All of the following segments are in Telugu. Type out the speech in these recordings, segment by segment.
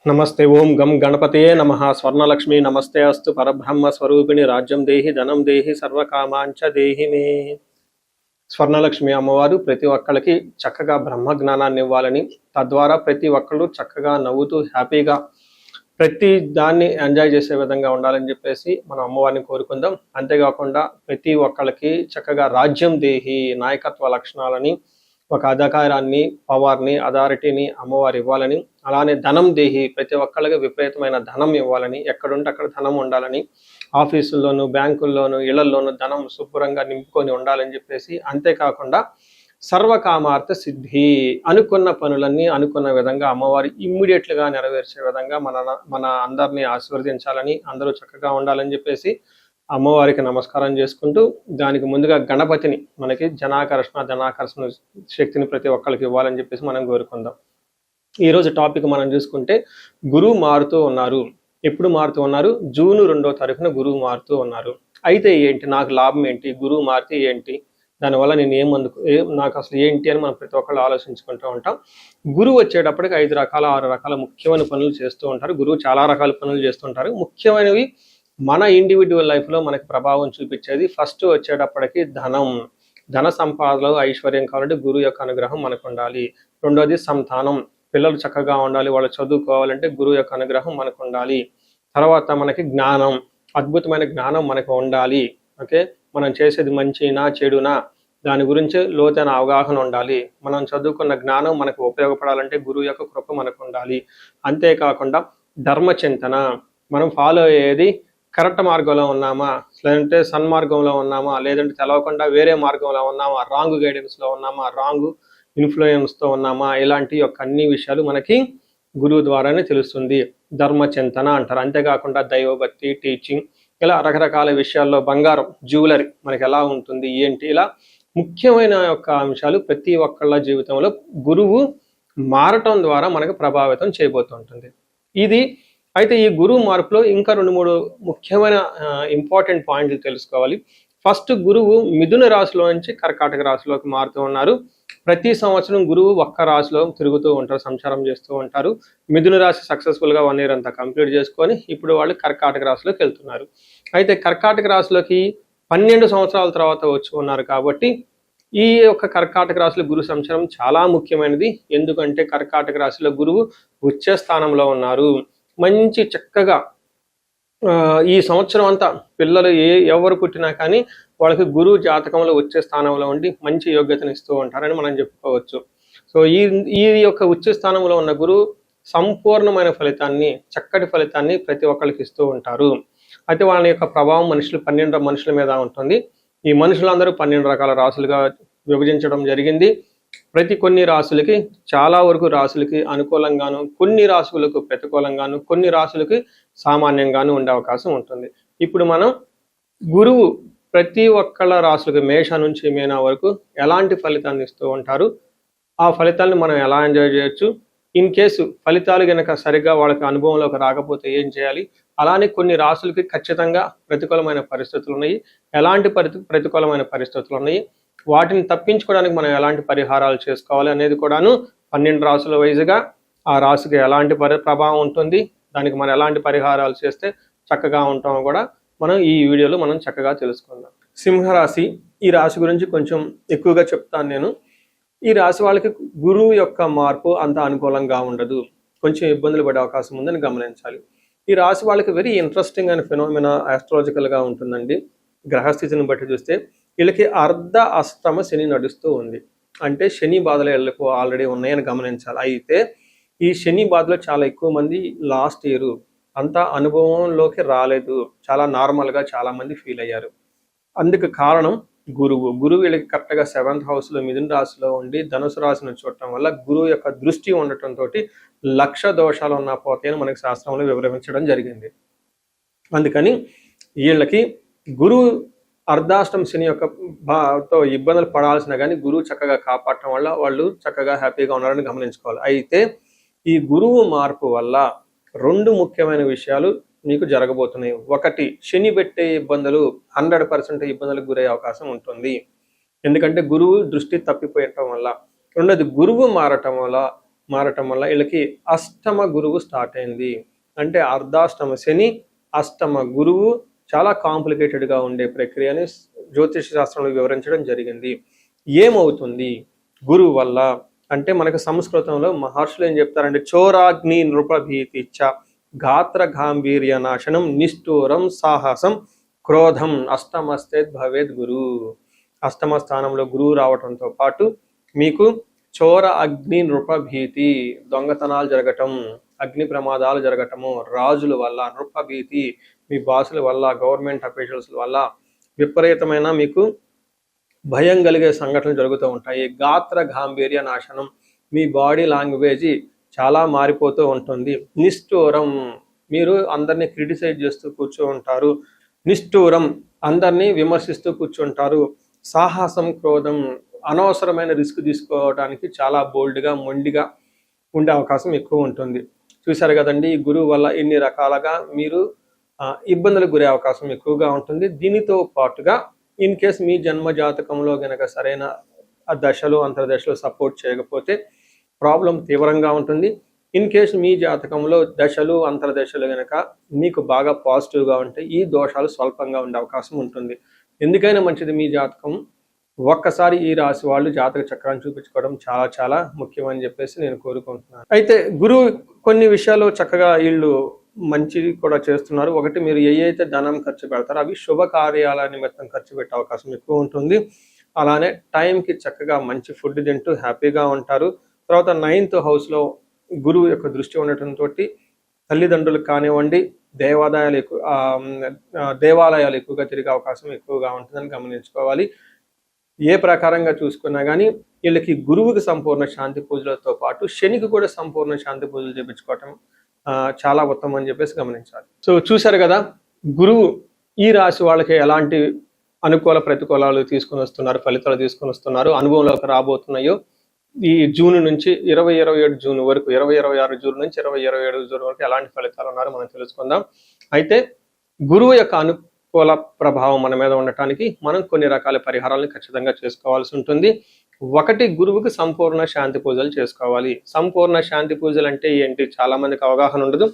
నమస్తే ఓం గం గణపతయే నమః స్వర్ణలక్ష్మి నమస్తే అస్తు పరబ్రహ్మ స్వరూపిణి రాజ్యం దేహి ధనం దేహి సర్వకామాంచ దేహి మే. స్వర్ణలక్ష్మి అమ్మవారు ప్రతి ఒక్కరికి చక్కగా బ్రహ్మ జ్ఞానాన్ని ఇవ్వాలని, తద్వారా ప్రతి ఒక్కళ్ళు చక్కగా నవ్వుతూ హ్యాపీగా ప్రతి దాన్ని ఎంజాయ్ చేసే విధంగా ఉండాలని చెప్పేసి మనం అమ్మవారిని కోరుకుందాం. అంతేకాకుండా ప్రతి ఒక్కళ్ళకి చక్కగా రాజ్యం దేహి నాయకత్వ లక్షణాలని, ఒక అధికారాన్ని, పవర్ని, అథారిటీని అమ్మవారు ఇవ్వాలని, అలానే ధనం దేహి ప్రతి ఒక్కళ్ళకి విపరీతమైన ధనం ఇవ్వాలని, ఎక్కడుంటే అక్కడ ధనం ఉండాలని, ఆఫీసుల్లోనూ బ్యాంకుల్లోనూ ఇళ్లల్లోనూ ధనం శుభ్రంగా నింపుకొని ఉండాలని చెప్పేసి, అంతేకాకుండా సర్వకామార్థ సిద్ధి అనుకున్న పనులన్నీ అనుకున్న విధంగా అమ్మవారు ఇమ్మీడియట్లుగా నెరవేర్చే విధంగా మన అందరినీ ఆశీర్వదించాలని, అందరూ చక్కగా ఉండాలని చెప్పేసి అమ్మవారికి నమస్కారం చేసుకుంటూ, దానికి ముందుగా గణపతిని మనకి ధనాకర్షణ శక్తిని ప్రతి ఒక్కరికి ఇవ్వాలని చెప్పేసి మనం కోరుకుందాం. ఈరోజు టాపిక్ మనం చూసుకుంటే, గురువు మారుతూ ఉన్నారు. ఎప్పుడు మారుతూ ఉన్నారు? జూన్ 2వ తారీఖున గురువు మారుతూ ఉన్నారు. అయితే ఏంటి, నాకు లాభం ఏంటి, గురువు మారితే ఏంటి, దానివల్ల నేను నాకు అసలు ఏంటి అని మనం ప్రతి ఒక్కళ్ళు ఆలోచించుకుంటూ ఉంటాం. గురువు వచ్చేటప్పటికి 5 రకాల 6 రకాల ముఖ్యమైన పనులు చేస్తూ ఉంటారు. గురువు చాలా రకాల పనులు చేస్తుంటారు. ముఖ్యమైనవి మన ఇండివిజువల్ లైఫ్లో మనకి ప్రభావం చూపించేది ఫస్ట్ వచ్చేటప్పటికి ధన సంపాదనలో ఐశ్వర్యం కావాలంటే గురువు యొక్క అనుగ్రహం మనకు ఉండాలి. రెండోది సంతానం, పిల్లలు చక్కగా ఉండాలి, వాళ్ళు చదువుకోవాలంటే గురువు యొక్క అనుగ్రహం మనకు ఉండాలి. తర్వాత మనకి జ్ఞానం, అద్భుతమైన జ్ఞానం మనకు ఉండాలి. ఓకే, మనం చేసేది మంచినా చెడునా దాని గురించి లోతైన అవగాహన ఉండాలి. మనం చదువుకున్న జ్ఞానం మనకు ఉపయోగపడాలంటే గురువు యొక్క కృప మనకు ఉండాలి. అంతేకాకుండా ధర్మచింతన, మనం ఫాలో అయ్యేది కరెక్ట్ మార్గంలో ఉన్నామా, లేదంటే సన్మార్గంలో ఉన్నామా, లేదంటే తెలవకుండా వేరే మార్గంలో ఉన్నామా, రాంగ్ గైడెన్స్లో ఉన్నామా, రాంగ్ ఇన్ఫ్లుయెన్స్తో ఉన్నామా, ఇలాంటి యొక్క అన్ని విషయాలు మనకి గురువు ద్వారానే తెలుస్తుంది. ధర్మచింతన అంటారు. అంతేకాకుండా దైవభక్తి, టీచింగ్, ఇలా రకరకాల విషయాల్లో బంగారం, జ్యువెలరీ మనకి ఎలా ఉంటుంది ఏంటి, ఇలా ముఖ్యమైన యొక్క అంశాలు ప్రతి ఒక్కళ్ళ జీవితంలో గురువు మారటం ద్వారా మనకు ప్రభావితం చేయబోతుంటుంది. అయితే ఈ గురువు మార్పులో ఇంకా 2-3 ముఖ్యమైన ఇంపార్టెంట్ పాయింట్లు తెలుసుకోవాలి. ఫస్ట్, గురువు మిథున రాశిలో నుంచి కర్కాటక రాశిలోకి మారుతూ ఉన్నారు. ప్రతి సంవత్సరం గురువు ఒక్క రాశిలో తిరుగుతూ ఉంటారు, సంచారం చేస్తూ ఉంటారు. మిథున రాశి సక్సెస్ఫుల్గా 1 year అంతా కంప్లీట్ చేసుకొని ఇప్పుడు వాళ్ళు కర్కాటక రాశిలోకి వెళ్తున్నారు. అయితే కర్కాటక రాశిలోకి 12 సంవత్సరాల తర్వాత వచ్చి ఉన్నారు కాబట్టి ఈ యొక్క కర్కాటక రాశిలో గురు సంచారం చాలా ముఖ్యమైనది. ఎందుకంటే కర్కాటక రాశిలో గురువు ఉచ్చ స్థానంలో ఉన్నారు. మంచి చక్కగా ఈ సంవత్సరం అంతా పిల్లలు ఎవరు పుట్టినా కానీ వాళ్ళకి గురువు జాతకంలో వచ్చే స్థానంలో ఉండి మంచి యోగ్యతను ఇస్తూ ఉంటారని మనం చెప్పుకోవచ్చు. సో ఈ యొక్క ఉచ్చ స్థానంలో ఉన్న గురువు సంపూర్ణమైన ఫలితాన్ని, చక్కటి ఫలితాన్ని ప్రతి ఒక్కరికి ఇస్తూ ఉంటారు. అయితే వాళ్ళ యొక్క ప్రభావం 12 మనుషుల మీద ఉంటుంది. ఈ మనుషులందరూ 12 రకాల రాశులుగా విభజించడం జరిగింది. కొన్ని రాశులకి, చాలా వరకు రాశులకి అనుకూలంగాను, కొన్ని రాశులకు ప్రతికూలంగాను, కొన్ని రాశులకి సామాన్యంగాను ఉండే అవకాశం ఉంటుంది. ఇప్పుడు మనం గురువు ప్రతి ఒక్కళ్ళ రాశులకి మేష నుంచి మీన వరకు ఎలాంటి ఫలితాన్ని ఇస్తూ ఉంటారు, ఆ ఫలితాలను మనం ఎలా ఎంజాయ్ చేయొచ్చు, ఇన్ కేసు ఫలితాలు కనుక సరిగ్గా వాళ్ళకి అనుభవంలోకి రాకపోతే ఏం చేయాలి, అలానే కొన్ని రాశులకి ఖచ్చితంగా ప్రతికూలమైన పరిస్థితులు ఉన్నాయి, ఎలాంటి ప్రతికూలమైన పరిస్థితులు ఉన్నాయి, వాటిని తప్పించుకోవడానికి మనం ఎలాంటి పరిహారాలు చేసుకోవాలి అనేది కూడాను 12 రాశుల వైజ్గా ఆ రాశికి ఎలాంటి ప్రభావం ఉంటుంది, దానికి మనం ఎలాంటి పరిహారాలు చేస్తే చక్కగా ఉంటామో కూడా మనం ఈ వీడియోలో మనం చక్కగా తెలుసుకుందాం. సింహరాశి, ఈ రాశి గురించి కొంచెం ఎక్కువగా చెప్తాను నేను. ఈ రాశి వాళ్ళకి గురువు యొక్క మార్పు అంత అనుకూలంగా ఉండదు, కొంచెం ఇబ్బందులు పడే అవకాశం ఉందని గమనించాలి. ఈ రాశి వాళ్ళకి వెరీ ఇంట్రెస్టింగ్ అండ్ ఫినామినా ఆస్ట్రాలజికల్గా ఉంటుందండి. గ్రహస్థితిని బట్టి చూస్తే వీళ్ళకి అర్ధ అష్టమ శని నడుస్తూ ఉంది. అంటే శని బాధలు వీళ్ళకు ఆల్రెడీ ఉన్నాయని గమనించాలి. అయితే ఈ శని బాధలో చాలా ఎక్కువ మంది లాస్ట్ ఇయర్ అంత అనుభవంలోకి రాలేదు, చాలా నార్మల్గా చాలా మంది ఫీల్ అయ్యారు. అందుకు కారణం గురువు వీళ్ళకి కరెక్ట్గా 7th హౌస్లో మిథున రాశిలో ఉండి ధనుసు రాశిని చూడటం వల్ల గురువు యొక్క దృష్టి ఉండటంతో 1,00,000 దోషాలు ఉన్నా పోతాయని మనకి శాస్త్రంలో వివరించడం జరిగింది. అందుకని వీళ్ళకి గురువు అర్ధాష్టమ శని యొక్క తో ఇబ్బందులు పడాల్సిన కానీ గురువు చక్కగా కాపాడటం వల్ల వాళ్ళు చక్కగా హ్యాపీగా ఉన్నారని గమనించుకోవాలి. అయితే ఈ గురువు మార్పు వల్ల 2 ముఖ్యమైన విషయాలు మీకు జరగబోతున్నాయి. ఒకటి, శని పెట్టే ఇబ్బందులు 100% ఇబ్బందులకు గురయ్యే అవకాశం ఉంటుంది, ఎందుకంటే గురువు దృష్టి తప్పిపోయటం వల్ల. రెండోది, గురువు మారటం వల్ల మారటం వల్ల వీళ్ళకి అష్టమ గురువు స్టార్ట్ అయింది. అంటే అర్ధాష్టమ శని, అష్టమ గురువు చాలా కాంప్లికేటెడ్గా ఉండే ప్రక్రియని జ్యోతిష శాస్త్రంలో వివరించడం జరిగింది. ఏమవుతుంది గురువు వల్ల అంటే మనకు సంస్కృతంలో మహర్షులు ఏం చెప్తారంటే చోరాగ్ని నృపభీతిచ్చ గాత్ర గాంభీర్య నాశనం నిష్ఠూరం సాహసం క్రోధం అష్టమస్తేద్ భవేద్ గురు. అష్టమ స్థానంలో గురువు రావడంతో పాటు మీకు చోర అగ్ని నృపభీతి, దొంగతనాలు జరగటం, అగ్ని ప్రమాదాలు జరగటము, రాజుల వల్ల, నృపభీతి మీ బాసుల వల్ల, గవర్నమెంట్ అఫీషియల్స్ వల్ల విపరీతమైన మీకు భయం కలిగే సంఘటనలు జరుగుతూ ఉంటాయి. గాత్ర గాంభీర్య నాశనం, మీ బాడీ లాంగ్వేజ్ చాలా మారిపోతూ ఉంటుంది. నిష్ఠూరం, మీరు అందరినీ క్రిటిసైజ్ చేస్తూ కూర్చో ఉంటారు. నిష్ఠూరం, అందరినీ విమర్శిస్తూ కూర్చుంటారు. సాహసం క్రోధం, అనవసరమైన రిస్క్ తీసుకోవడానికి చాలా బోల్డ్గా మొండిగా ఉండే అవకాశం ఎక్కువ ఉంటుంది. చూశారు కదండి, ఈ గురువు వల్ల ఎన్ని రకాలుగా మీరు ఇబ్బందులకు గురే అవకాశం ఎక్కువగా ఉంటుంది. దీనితో పాటుగా ఇన్ కేస్ మీ జన్మ జాతకంలో గనక సరైన దశలు అంతర్దశలు సపోర్ట్ చేయకపోతే ప్రాబ్లం తీవ్రంగా ఉంటుంది. ఇన్ కేస్ మీ జాతకంలో దశలు అంతర్దశలు గనక మీకు బాగా పాజిటివ్గా ఉంటే ఈ దోషాలు స్వల్పంగా ఉండే అవకాశం ఉంటుంది. ఎందుకైనా మంచిది మీ జాతకం ఒక్కసారి ఈ రాశి వాళ్ళు జాతక చక్రాన్ని చూపించుకోవడం చాలా చాలా ముఖ్యమని చెప్పేసి నేను కోరుకుంటున్నాను. అయితే గురువు కొన్ని విషయాలు చక్కగా వీళ్ళు మంచి కూడా చేస్తున్నారు. ఒకటి, మీరు అయితే ధనం ఖర్చు పెడతారో అవి శుభ కార్యాల నిమిత్తం ఖర్చు పెట్టే అవకాశం ఎక్కువ ఉంటుంది. అలానే టైంకి చక్కగా మంచి ఫుడ్ తింటూ హ్యాపీగా ఉంటారు. తర్వాత 9th హౌస్లో గురువు యొక్క దృష్టి ఉండటంతో తల్లిదండ్రులకు కానివ్వండి, దేవాలయాలు ఎక్కువగా తిరిగే అవకాశం ఎక్కువగా ఉంటుందని గమనించుకోవాలి. ఏ ప్రకారంగా చూసుకున్నా కానీ వీళ్ళకి గురువుకి సంపూర్ణ శాంతి పూజలతో పాటు శనికి కూడా సంపూర్ణ శాంతి పూజలు చేయించుకోవటం చాలా ఉత్తమం అని చెప్పేసి గమనించాలి. సో చూశారు కదా, గురువు ఈ రాశి వాళ్ళకి ఎలాంటి అనుకూల ప్రతికూలాలు తీసుకుని వస్తున్నారు, ఫలితాలు తీసుకుని వస్తున్నారు, అనుభవంలోకి రాబోతున్నాయో ఈ జూన్ నుంచి 2027 జూన్ వరకు, 2026 జూన్ నుంచి 2027 జూన్ వరకు ఎలాంటి ఫలితాలు ఉన్నారో మనం తెలుసుకుందాం. అయితే గురువు యొక్క అనుకూల ప్రభావం మన మీద ఉండటానికి మనం కొన్ని రకాల పరిహారాలను ఖచ్చితంగా చేసుకోవాల్సి ఉంటుంది. ఒకటి, గురువుకి సంపూర్ణ శాంతి పూజలు చేసుకోవాలి. సంపూర్ణ శాంతి పూజలు అంటే ఏంటి చాలా మందికి అవగాహన ఉండదు.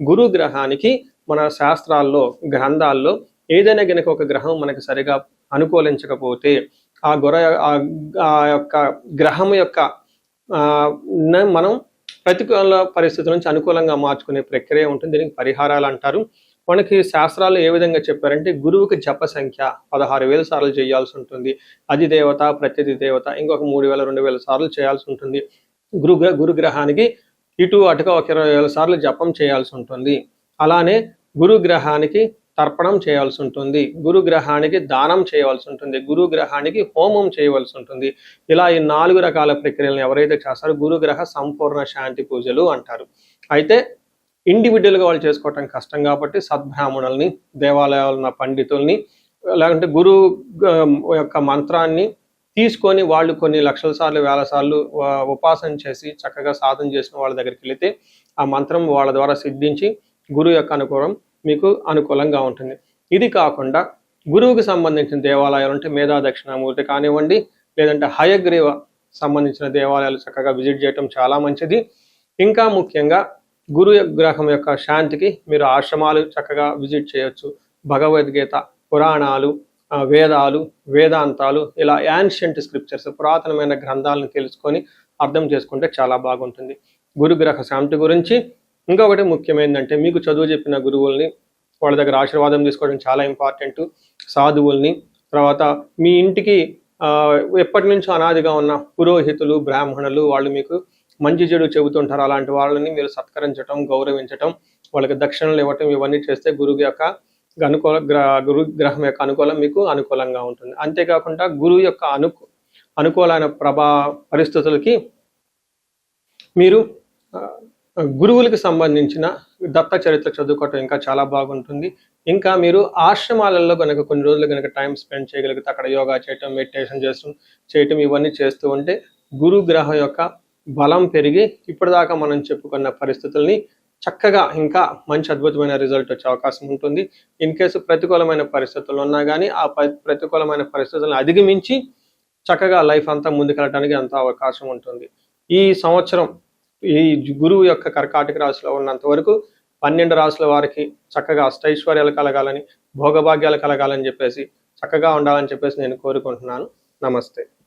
గురు గ్రహానికి మన శాస్త్రాల్లో, గ్రంథాల్లో ఏదైనా గనక ఒక గ్రహం మనకి సరిగా అనుకూలించకపోతే ఆ యొక్క గ్రహం యొక్క మనం ప్రతికూల పరిస్థితుల నుంచి అనుకూలంగా మార్చుకునే ప్రక్రియ ఉంటుంది. దీనికి పరిహారాలు అంటారు. మనకి శాస్త్రాల్లో ఏ విధంగా చెప్పారంటే గురువుకి జప సంఖ్య 16,000 సార్లు చేయాల్సి ఉంటుంది. అధిదేవత, ప్రత్యధి దేవత ఇంకొక 3,000 2,000 సార్లు చేయాల్సి ఉంటుంది. గురుగ్రహానికి ఇటు అటుగా ఒక 20,000 సార్లు జపం చేయాల్సి ఉంటుంది. అలానే గురుగ్రహానికి తర్పణం చేయాల్సి ఉంటుంది, గురుగ్రహానికి దానం చేయవలసి ఉంటుంది, గురుగ్రహానికి హోమం చేయవలసి ఉంటుంది. ఇలా ఈ 4 రకాల ప్రక్రియలను ఎవరైతే చేస్తారో గురుగ్రహ సంపూర్ణ శాంతి పూజలు అంటారు. అయితే ఇండివిజువల్గా వాళ్ళు చేసుకోవటం కష్టం కాబట్టి సద్బ్రాహ్మణుల్ని, దేవాలయాలు ఉన్న పండితుల్ని, లేకుంటే గురువు యొక్క మంత్రాన్ని తీసుకొని వాళ్ళు కొన్ని లక్షల సార్లు, వేల సార్లు ఉపాసన చేసి చక్కగా సాధన చేసిన వాళ్ళ దగ్గరికి వెళితే ఆ మంత్రం వాళ్ళ ద్వారా సిద్ధించి గురువు యొక్క అనుకూలం మీకు అనుకూలంగా ఉంటుంది. ఇది కాకుండా గురువుకి సంబంధించిన దేవాలయాలు అంటే మేధా దక్షిణామూర్తి కానివ్వండి, లేదంటే హయగ్రీవ సంబంధించిన దేవాలయాలు చక్కగా విజిట్ చేయటం చాలా మంచిది. ఇంకా ముఖ్యంగా గురు గ్రహం యొక్క శాంతికి మీరు ఆశ్రమాలు చక్కగా విజిట్ చేయొచ్చు. భగవద్గీత, పురాణాలు, వేదాలు, వేదాంతాలు, ఇలా యాన్షియంట్ స్క్రిప్చర్స్, పురాతనమైన గ్రంథాలను తెలుసుకొని అర్థం చేసుకుంటే చాలా బాగుంటుంది. గురుగ్రహ శాంతి గురించి ఇంకొకటి ముఖ్యమైనదంటే మీకు చదువు చెప్పిన గురువుల్ని వాళ్ళ దగ్గర ఆశీర్వాదం తీసుకోవడం చాలా ఇంపార్టెంట్. సాధువుల్ని, తర్వాత మీ ఇంటికి ఎప్పటి నుంచో అనాదిగా ఉన్న పురోహితులు, బ్రాహ్మణులు, వాళ్ళు మీకు మంచి చెడు చెబుతుంటారు. అలాంటి వాళ్ళని మీరు సత్కరించడం, గౌరవించడం, వాళ్ళకి దక్షిణలు ఇవ్వటం, ఇవన్నీ చేస్తే గురువు యొక్క గురు గ్రహం యొక్క అనుకూలం మీకు అనుకూలంగా ఉంటుంది. అంతేకాకుండా గురువు యొక్క అనుకూలమైన పరిస్థితులకి మీరు గురువులకు సంబంధించిన దత్త చరిత్ర చదువుకోవటం ఇంకా చాలా బాగుంటుంది. ఇంకా మీరు ఆశ్రమాలలో కనుక కొన్ని రోజులు కనుక టైం స్పెండ్ చేయగలిగితే అక్కడ యోగా చేయటం, మెడిటేషన్ చేయటం ఇవన్నీ చేస్తూ ఉంటే గురు గ్రహం యొక్క బలం పెరిగి ఇప్పటిదాకా మనం చెప్పుకున్న పరిస్థితుల్ని చక్కగా ఇంకా మంచి అద్భుతమైన రిజల్ట్ వచ్చే అవకాశం ఉంటుంది. ఇన్ కేసు ప్రతికూలమైన పరిస్థితులు ఉన్నా కానీ ఆ ప్రతికూలమైన పరిస్థితులను అధిగమించి చక్కగా లైఫ్ అంతా ముందుకెళ్ళడానికి అంత అవకాశం ఉంటుంది. ఈ సంవత్సరం ఈ గురువు యొక్క కర్కాటక రాశిలో ఉన్నంత వరకు 12 రాశుల వారికి చక్కగా అష్టైశ్వర్యాలు కలగాలని, భోగభాగ్యాలు కలగాలని చెప్పేసి, చక్కగా ఉండాలని చెప్పేసి నేను కోరుకుంటున్నాను. నమస్తే.